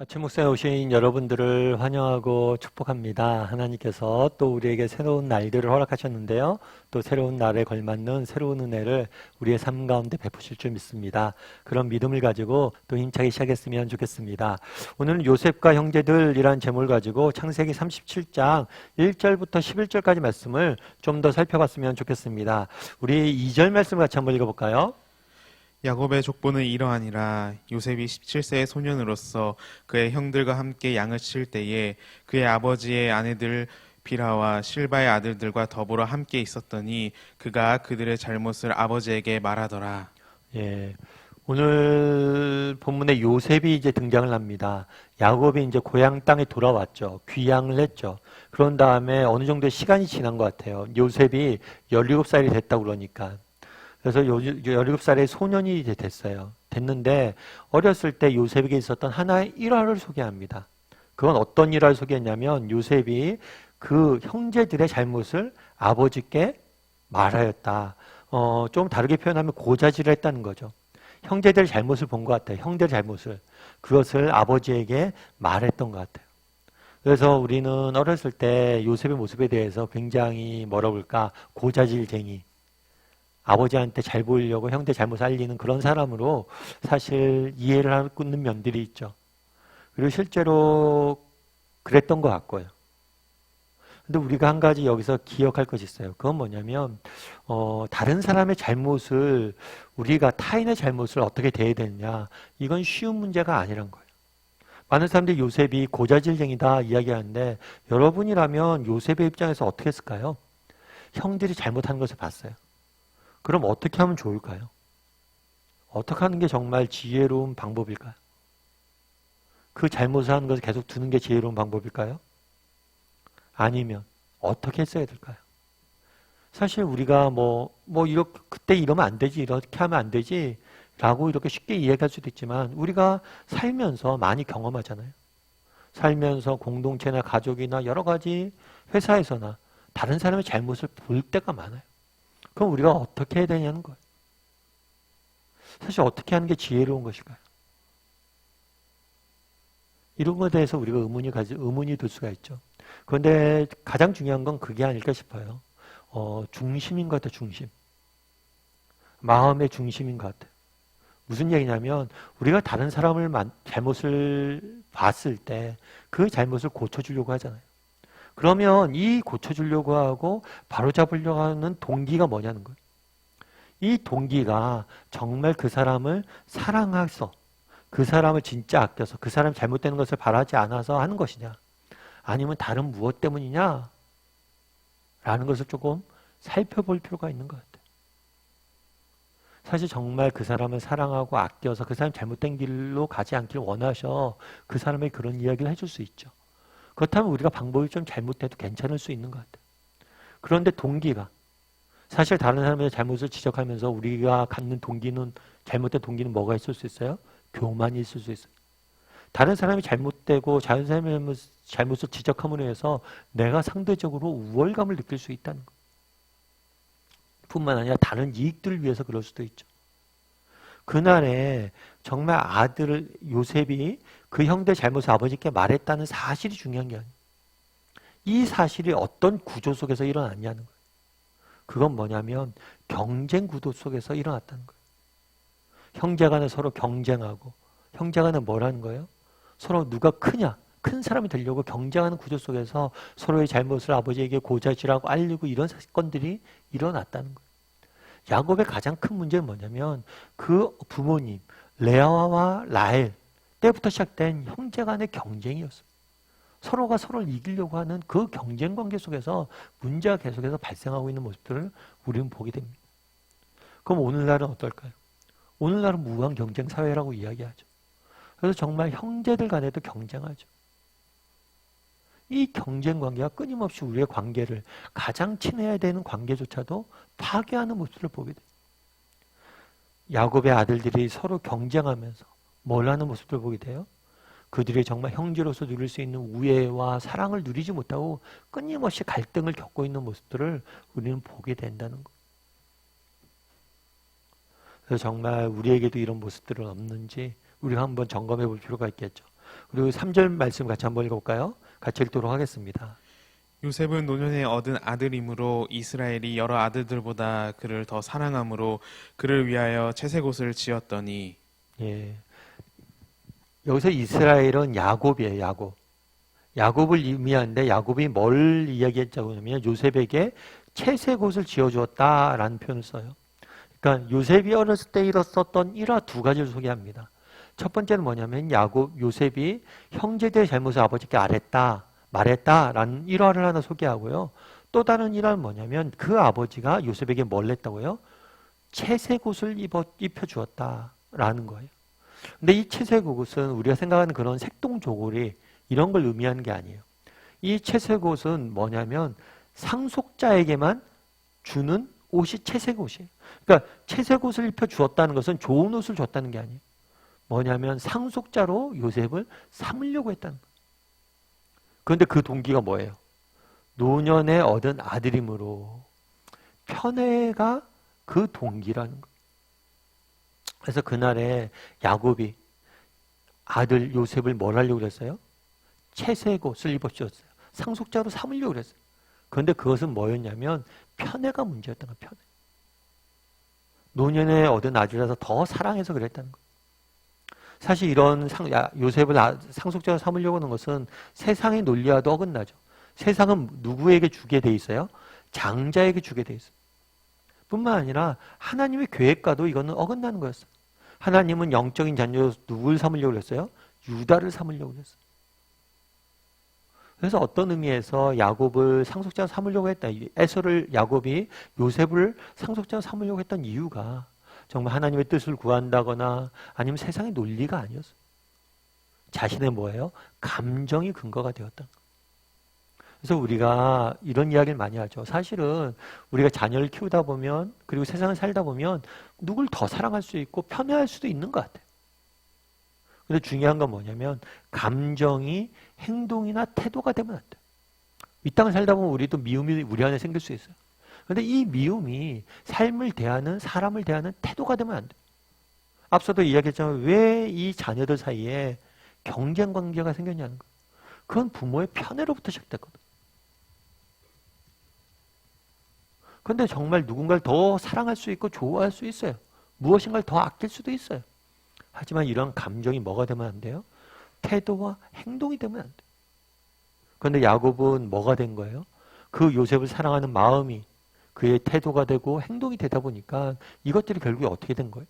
아침 묵상에 오신 여러분들을 환영하고 축복합니다. 하나님께서 또 우리에게 새로운 날들을 허락하셨는데요. 또 새로운 날에 걸맞는 새로운 은혜를 우리의 삶 가운데 베푸실 줄 믿습니다. 그런 믿음을 가지고 또 힘차게 시작했으면 좋겠습니다. 오늘은 요셉과 형제들이라는 제목을 가지고 창세기 37장 1절부터 11절까지 말씀을 좀 더 살펴봤으면 좋겠습니다. 우리 2절 말씀을 같이 한번 읽어볼까요? 야곱의 족보는 이러하니라. 요셉이 17세의 소년으로서 그의 형들과 함께 양을 칠 때에 그의 아버지의 아내들 비라와 실바의 아들들과 더불어 함께 있었더니 그가 그들의 잘못을 아버지에게 말하더라. 예. 오늘 본문에 요셉이 이제 등장을 합니다. 야곱이 이제 고향 땅에 돌아왔죠. 귀향을 했죠. 그런 다음에 어느 정도의 시간이 지난 것 같아요. 요셉이 17살이 됐다고 그러니까. 그래서 17살의 소년이 이제 됐어요. 됐는데 어렸을 때 요셉에게 있었던 하나의 일화를 소개합니다. 그건 어떤 일화를 소개했냐면 요셉이 그 형제들의 잘못을 아버지께 말하였다. 좀 다르게 표현하면 고자질을 했다는 거죠. 형제들의 잘못을 본 것 같아요. 형제의 잘못을. 그것을 아버지에게 말했던 것 같아요. 그래서 우리는 어렸을 때 요셉의 모습에 대해서 굉장히 뭐라 그럴까 고자질쟁이, 아버지한테 잘 보이려고 형제 잘못 알리는 그런 사람으로 사실 이해를 하고 있는 면들이 있죠. 그리고 실제로 그랬던 것 같고요. 근데 우리가 한 가지 여기서 기억할 것이 있어요. 그건 뭐냐면 다른 사람의 잘못을, 우리가 타인의 잘못을 어떻게 대해야 되느냐, 이건 쉬운 문제가 아니란 거예요. 많은 사람들이 요셉이 고자질쟁이다 이야기하는데, 여러분이라면 요셉의 입장에서 어떻게 했을까요? 형들이 잘못한 것을 봤어요. 그럼 어떻게 하면 좋을까요? 어떻게 하는 게 정말 지혜로운 방법일까요? 그 잘못을 하는 것을 계속 두는 게 지혜로운 방법일까요? 아니면 어떻게 했어야 될까요? 사실 우리가 이렇게 그때 이러면 안 되지, 이렇게 하면 안 되지 라고 이렇게 쉽게 이해할 수도 있지만, 우리가 살면서 많이 경험하잖아요. 살면서 공동체나 가족이나 여러 가지 회사에서나 다른 사람의 잘못을 볼 때가 많아요. 그럼 우리가 어떻게 해야 되냐는 거예요. 사실 어떻게 하는 게 지혜로운 것일까요? 이런 것에 대해서 우리가 의문이 들 수가 있죠. 그런데 가장 중요한 건 그게 아닐까 싶어요. 중심인 것 같아요, 중심. 마음의 중심인 것 같아요. 무슨 얘기냐면, 우리가 다른 사람을 잘못을 봤을 때 그 잘못을 고쳐주려고 하잖아요. 그러면 이 고쳐주려고 하고 바로잡으려고 하는 동기가 뭐냐는 거예요. 이 동기가 정말 그 사람을 사랑해서, 그 사람을 진짜 아껴서, 그 사람이 잘못되는 것을 바라지 않아서 하는 것이냐, 아니면 다른 무엇 때문이냐 라는 것을 조금 살펴볼 필요가 있는 것 같아요. 사실 정말 그 사람을 사랑하고 아껴서 그 사람이 잘못된 길로 가지 않길 원하셔 그 사람에게 그런 이야기를 해줄 수 있죠. 그렇다면 우리가 방법이 좀 잘못해도 괜찮을 수 있는 것 같아요. 그런데 동기가, 사실 다른 사람의 잘못을 지적하면서 우리가 갖는 동기는, 잘못된 동기는 뭐가 있을 수 있어요? 교만이 있을 수 있어요. 다른 사람이 잘못되고 다른 사람의 잘못을 지적함으로 해서 내가 상대적으로 우월감을 느낄 수 있다는 것. 뿐만 아니라 다른 이익들을 위해서 그럴 수도 있죠. 그날에 정말 요셉이 그 형들 잘못을 아버지께 말했다는 사실이 중요한 게 아니에요. 이 사실이 어떤 구조 속에서 일어났냐는 거예요. 그건 뭐냐면 경쟁 구도 속에서 일어났다는 거예요. 형제간에 서로 경쟁하고, 형제간에 뭐라는 거예요? 서로 누가 크냐, 큰 사람이 되려고 경쟁하는 구조 속에서 서로의 잘못을 아버지에게 고자질하고 알리고, 이런 사건들이 일어났다는 거예요. 야곱의 가장 큰 문제는 뭐냐면 그 부모님 레아와 라헬 때부터 시작된 형제간의 경쟁이었어요. 서로가 서로를 이기려고 하는 그 경쟁 관계 속에서 문제가 계속해서 발생하고 있는 모습들을 우리는 보게 됩니다. 그럼 오늘날은 어떨까요? 오늘날은 무한 경쟁 사회라고 이야기하죠. 그래서 정말 형제들 간에도 경쟁하죠. 이 경쟁 관계가 끊임없이 우리의 관계를, 가장 친해야 되는 관계조차도 파괴하는 모습을 보게 돼요. 야곱의 아들들이 서로 경쟁하면서 뭘 하는 모습을 보게 돼요? 그들이 정말 형제로서 누릴 수 있는 우애와 사랑을 누리지 못하고 끊임없이 갈등을 겪고 있는 모습들을 우리는 보게 된다는 거예요. 그래서 정말 우리에게도 이런 모습들은 없는지 우리가 한번 점검해 볼 필요가 있겠죠. 그리고 3절 말씀 같이 한번 읽어볼까요? 같이 읽도록 하겠습니다. 요셉은 노년에 얻은 아들이므로 이스라엘이 여러 아들들보다 그를 더 사랑함으로 그를 위하여 채색옷을 지었더니. 예. 여기서 이스라엘은 야곱이에요. 야곱. 야곱을 의미하는데 야곱이 뭘 이야기했자고 하면 요셉에게 채색옷을 지어주었다라는 표현을 써요. 그러니까 요셉이 어렸을 때 일었었던 일화 두 가지를 소개합니다. 첫 번째는 뭐냐면 요셉이 형제들의 잘못을 아버지께 말했다라는 일화를 하나 소개하고요. 또 다른 일화는 뭐냐면 그 아버지가 요셉에게 뭘 했다고요? 채색옷을 입혀주었다라는 거예요. 근데 이 채색옷은 우리가 생각하는 그런 색동저고리 이런 걸 의미하는 게 아니에요. 이 채색옷은 뭐냐면 상속자에게만 주는 옷이 채색옷이에요. 그러니까 채색옷을 입혀주었다는 것은 좋은 옷을 줬다는 게 아니에요. 뭐냐면 상속자로 요셉을 삼으려고 했다는 거예요. 그런데 그 동기가 뭐예요? 노년에 얻은 아들이므로. 편애가 그 동기라는 거예요. 그래서 그날에 야곱이 아들 요셉을 뭘 하려고 그랬어요? 채색옷을 입어주었어요. 상속자로 삼으려고 그랬어요. 그런데 그것은 뭐였냐면 편애가 문제였던 거예요. 편애. 노년에 얻은 아들이라서 더 사랑해서 그랬다는 거예요. 사실 이런 요셉을 상속자로 삼으려고 하는 것은 세상의 논리와도 어긋나죠. 세상은 누구에게 주게 돼 있어요? 장자에게 주게 돼 있어요. 뿐만 아니라 하나님의 계획과도 이거는 어긋나는 거였어요. 하나님은 영적인 자녀로 누굴 삼으려고 했어요? 유다를 삼으려고 했어요. 그래서 어떤 의미에서 야곱을 상속자로 삼으려고 했다. 야곱이 요셉을 상속자로 삼으려고 했던 이유가 정말 하나님의 뜻을 구한다거나 아니면 세상의 논리가 아니었어요. 자신의 뭐예요? 감정이 근거가 되었다. 그래서 우리가 이런 이야기를 많이 하죠. 사실은 우리가 자녀를 키우다 보면 그리고 세상을 살다 보면 누굴 더 사랑할 수 있고 편애할 수도 있는 것 같아요. 근데 중요한 건 뭐냐면 감정이 행동이나 태도가 되면 안 돼요. 이 땅을 살다 보면 우리도 미움이 우리 안에 생길 수 있어요. 그런데 이 미움이 삶을 대하는 사람을 대하는 태도가 되면 안 돼요. 앞서도 이야기했지만 왜 이 자녀들 사이에 경쟁 관계가 생겼냐는 거예요. 그건 부모의 편애로부터 시작됐거든. 그런데 정말 누군가를 더 사랑할 수 있고 좋아할 수 있어요. 무엇인가를 더 아낄 수도 있어요. 하지만 이런 감정이 뭐가 되면 안 돼요? 태도와 행동이 되면 안 돼요. 그런데 야곱은 뭐가 된 거예요? 그 요셉을 사랑하는 마음이 그의 태도가 되고 행동이 되다 보니까 이것들이 결국에 어떻게 된 거예요?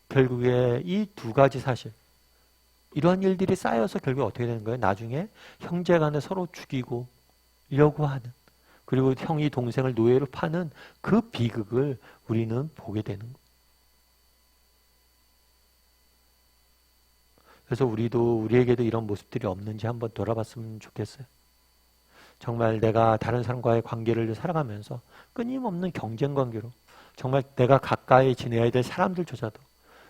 결국에 이 두 가지 사실, 이러한 일들이 쌓여서 결국에 어떻게 되는 거예요? 나중에 형제 간에 서로 죽이려고 하는, 그리고 형이 동생을 노예로 파는 그 비극을 우리는 보게 되는 거예요. 그래서 우리에게도 이런 모습들이 없는지 한번 돌아봤으면 좋겠어요. 정말 내가 다른 사람과의 관계를 살아가면서 끊임없는 경쟁 관계로 정말 내가 가까이 지내야 될 사람들조차도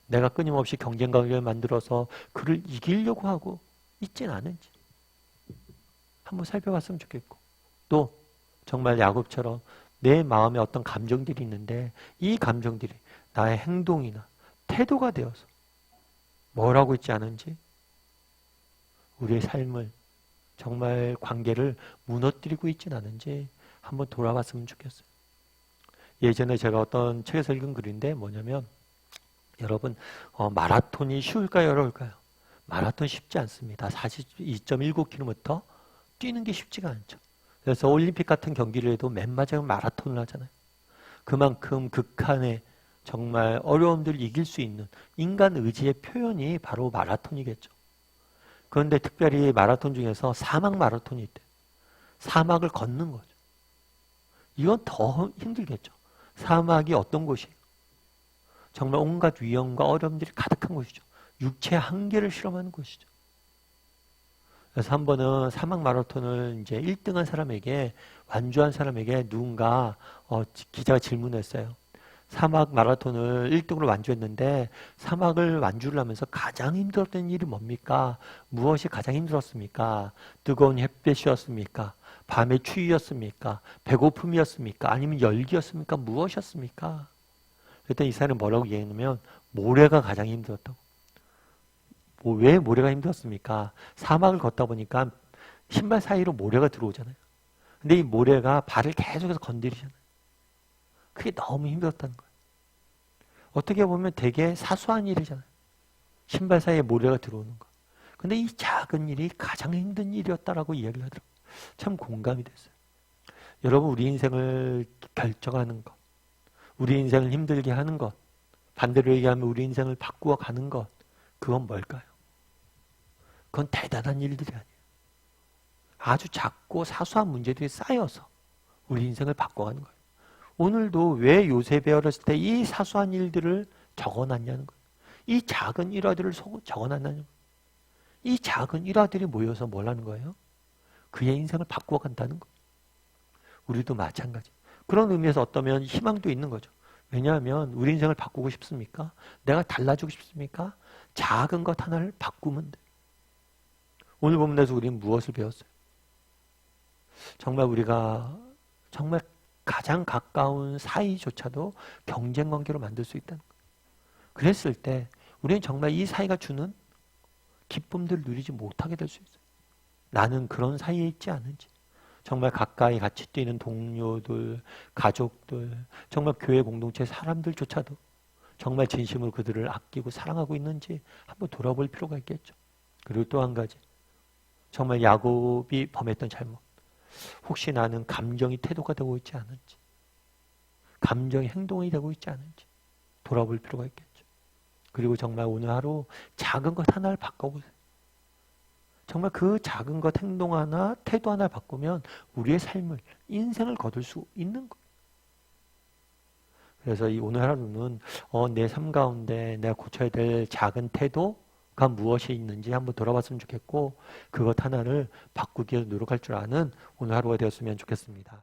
내가 끊임없이 경쟁 관계를 만들어서 그를 이기려고 하고 있진 않은지 한번 살펴봤으면 좋겠고, 또 정말 야곱처럼 내 마음에 어떤 감정들이 있는데 이 감정들이 나의 행동이나 태도가 되어서 뭘 하고 있지 않은지, 우리의 삶을 정말 관계를 무너뜨리고 있진 않은지 한번 돌아봤으면 좋겠어요. 예전에 제가 어떤 책에서 읽은 글인데 뭐냐면, 여러분 마라톤이 쉬울까요? 어려울까요? 마라톤 쉽지 않습니다. 42.19km 뛰는 게 쉽지가 않죠. 그래서 올림픽 같은 경기를 해도 맨 마지막 마라톤을 하잖아요. 그만큼 극한의 정말 어려움들을 이길 수 있는 인간 의지의 표현이 바로 마라톤이겠죠. 그런데 특별히 마라톤 중에서 사막 마라톤이 있대요. 사막을 걷는 거죠. 이건 더 힘들겠죠. 사막이 어떤 곳이에요? 정말 온갖 위험과 어려움들이 가득한 곳이죠. 육체의 한계를 실험하는 곳이죠. 그래서 한 번은 사막 마라톤을 이제 1등한 사람에게, 완주한 사람에게 누군가 기자가 질문했어요. 사막 마라톤을 1등으로 완주했는데 사막을 완주를 하면서 가장 힘들었던 일이 뭡니까? 무엇이 가장 힘들었습니까? 뜨거운 햇볕이었습니까? 밤의 추위였습니까? 배고픔이었습니까? 아니면 열기였습니까? 무엇이었습니까? 그랬더니 이 사람이 뭐라고 얘기했냐면 모래가 가장 힘들었다고. 뭐 왜 모래가 힘들었습니까? 사막을 걷다 보니까 신발 사이로 모래가 들어오잖아요. 근데 이 모래가 발을 계속해서 건드리잖아요. 그게 너무 힘들었다는 거예요. 어떻게 보면 되게 사소한 일이잖아요. 신발 사이에 모래가 들어오는 거. 근데 이 작은 일이 가장 힘든 일이었다라고 이야기를 하더라고요. 참 공감이 됐어요. 여러분, 우리 인생을 결정하는 것, 우리 인생을 힘들게 하는 것, 반대로 얘기하면 우리 인생을 바꾸어 가는 것, 그건 뭘까요? 그건 대단한 일들이 아니에요. 아주 작고 사소한 문제들이 쌓여서 우리 인생을 바꿔가는 거예요. 오늘도 왜 요셉이 어렸을 때 이 사소한 일들을 적어놨냐는 거예요. 이 작은 일화들을 적어놨냐는 거예요. 이 작은 일화들이 모여서 뭘 하는 거예요? 그의 인생을 바꿔간다는 거예요. 우리도 마찬가지. 그런 의미에서 어떠면 희망도 있는 거죠. 왜냐하면 우리 인생을 바꾸고 싶습니까? 내가 달라지고 싶습니까? 작은 것 하나를 바꾸면 돼. 오늘 본문에서 우리는 무엇을 배웠어요? 정말 우리가 정말 가장 가까운 사이조차도 경쟁 관계로 만들 수 있다는 거예요. 그랬을 때 우리는 정말 이 사이가 주는 기쁨들을 누리지 못하게 될 수 있어요. 나는 그런 사이에 있지 않은지. 정말 가까이 같이 뛰는 동료들, 가족들, 정말 교회 공동체 사람들조차도 정말 진심으로 그들을 아끼고 사랑하고 있는지 한번 돌아볼 필요가 있겠죠. 그리고 또 한 가지, 정말 야곱이 범했던 잘못. 혹시 나는 감정이 태도가 되고 있지 않은지, 감정이 행동이 되고 있지 않은지 돌아볼 필요가 있겠죠. 그리고 정말 오늘 하루 작은 것 하나를 바꿔보세요. 정말 그 작은 것 행동 하나, 태도 하나 바꾸면 우리의 삶을, 인생을 거둘 수 있는 거예요. 그래서 이 오늘 하루는 내 삶 가운데 내가 고쳐야 될 작은 태도가 무엇이 있는지 한번 돌아봤으면 좋겠고, 그것 하나를 바꾸기 위해 노력할 줄 아는 오늘 하루가 되었으면 좋겠습니다.